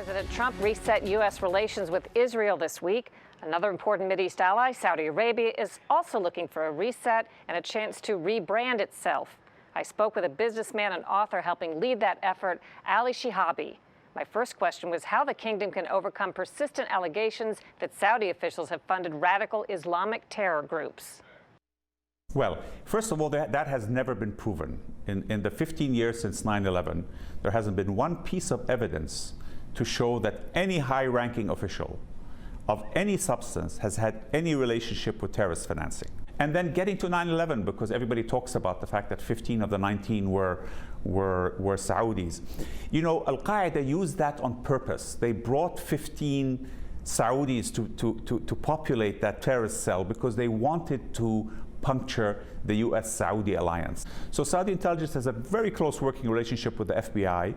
President Trump reset U.S. relations with Israel this week. Another important Mideast ally, Saudi Arabia, is also looking for a reset and a chance to rebrand itself. I spoke with a businessman and author helping lead that effort, Ali Shihabi. My first question was how the kingdom can overcome persistent allegations that Saudi officials have funded radical Islamic terror groups. Well, first of all, that has never been proven. In the 15 years since 9/11, there hasn't been one piece of evidence to show that any high-ranking official of any substance has had any relationship with terrorist financing. And then getting to 9/11, because everybody talks about the fact that 15 of the 19 were Saudis. You know, Al-Qaeda used that on purpose. They brought 15 Saudis to populate that terrorist cell because they wanted to puncture the US-Saudi alliance. So Saudi intelligence has a very close working relationship with the FBI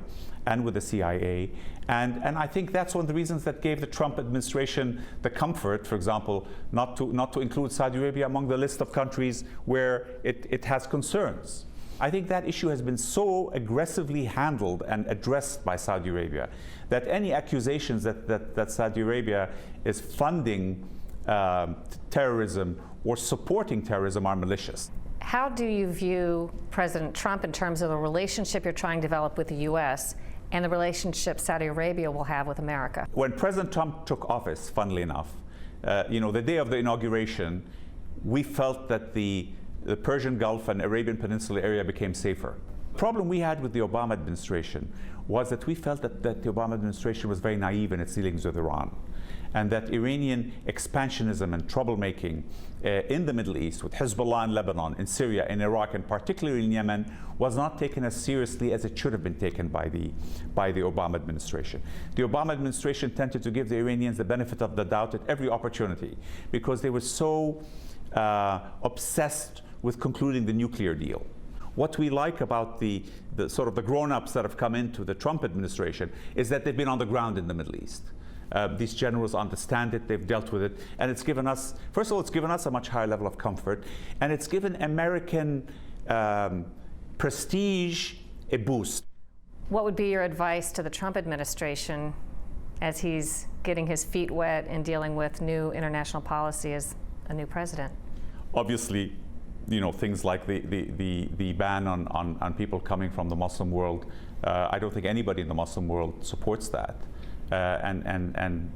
and with the CIA. And I think that's one of the reasons that gave the Trump administration the comfort, for example, not to include Saudi Arabia among the list of countries where it has concerns. I think that issue has been so aggressively handled and addressed by Saudi Arabia that any accusations that Saudi Arabia is funding terrorism or supporting terrorism are malicious. How do you view President Trump in terms of the relationship you're trying to develop with the U.S. and the relationship Saudi Arabia will have with America? When President Trump took office, funnily enough, the day of the inauguration, we felt that the Persian Gulf and Arabian Peninsula area became safer. The problem we had with the Obama administration was that we felt that the Obama administration was very naive in its dealings with Iran, and that Iranian expansionism and troublemaking in the Middle East with Hezbollah in Lebanon, in Syria, in Iraq, and particularly in Yemen was not taken as seriously as it should have been taken by the Obama administration. The Obama administration tended to give the Iranians the benefit of the doubt at every opportunity because they were so obsessed with concluding the nuclear deal. What we like about the sort of the grown-ups that have come into the Trump administration is that they've been on the ground in the Middle East. These generals understand it, they've dealt with it, and it's given us, first of all, it's given us a much higher level of comfort, and it's given American prestige a boost. What would be your advice to the Trump administration as he's getting his feet wet and dealing with new international policy as a new president? Obviously, you know, things like the ban on people coming from the Muslim world. I don't think anybody in the Muslim world supports that. And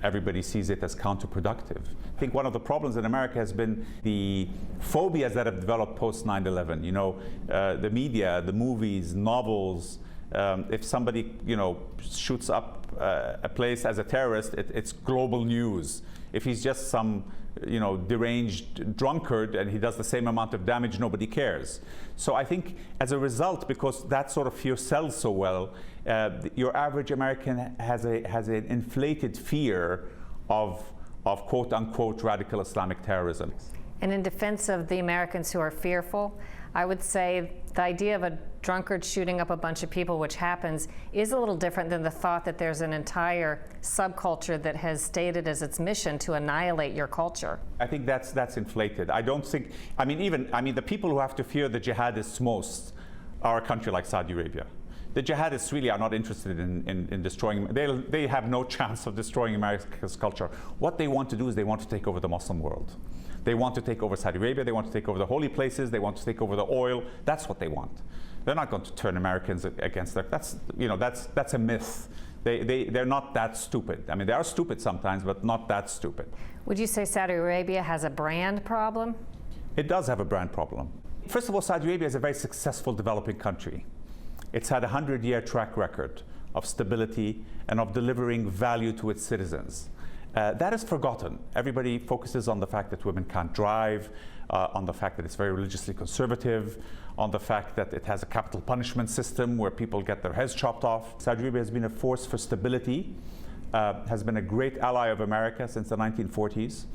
everybody sees it as counterproductive. I think one of the problems in America has been the phobias that have developed post 9/11. You know, the media, the movies, novels. If somebody, you know, shoots up a place as a terrorist, it's global news. If he's just some, you know, deranged drunkard and he does the same amount of damage, nobody cares. So I think as a result, because that sort of fear sells so well, your average American has an inflated fear of quote unquote radical Islamic terrorism. And in defense of the Americans who are fearful, I would say the idea of a drunkard shooting up a bunch of people, which happens, is a little different than the thought that there's an entire subculture that has stated as its mission to annihilate your culture. I think that's inflated. I don't think, I mean, the people who have to fear the jihadists most are a country like Saudi Arabia. The jihadists really are not interested in destroying, they have no chance of destroying America's culture. What they want to do is they want to take over the Muslim world. They want to take over Saudi Arabia, they want to take over the holy places, they want to take over the oil. That's what they want. They're not going to turn Americans against them. That's a myth. They're not that stupid. I mean, they are stupid sometimes, but not that stupid. Would you say Saudi Arabia has a brand problem? It does have a brand problem. First of all, Saudi Arabia is a very successful developing country. It's had a 100-year track record of stability and of delivering value to its citizens. That is forgotten. Everybody focuses on the fact that women can't drive, on the fact that it's very religiously conservative, on the fact that it has a capital punishment system where people get their heads chopped off. Saudi Arabia has been a force for stability, has been a great ally of America since the 1940s.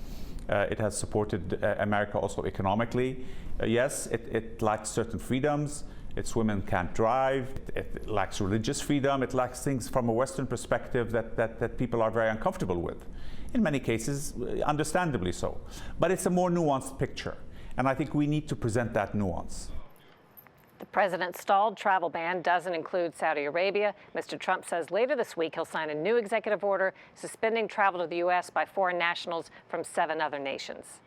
It has supported America also economically. Yes, it lacks certain freedoms. Its women can't drive, it lacks religious freedom, it lacks things from a Western perspective that people are very uncomfortable with. In many cases, understandably so. But it's a more nuanced picture, and I think we need to present that nuance. The president's stalled travel ban doesn't include Saudi Arabia. Mr. Trump says later this week he'll sign a new executive order suspending travel to the U.S. by foreign nationals from 7 other nations.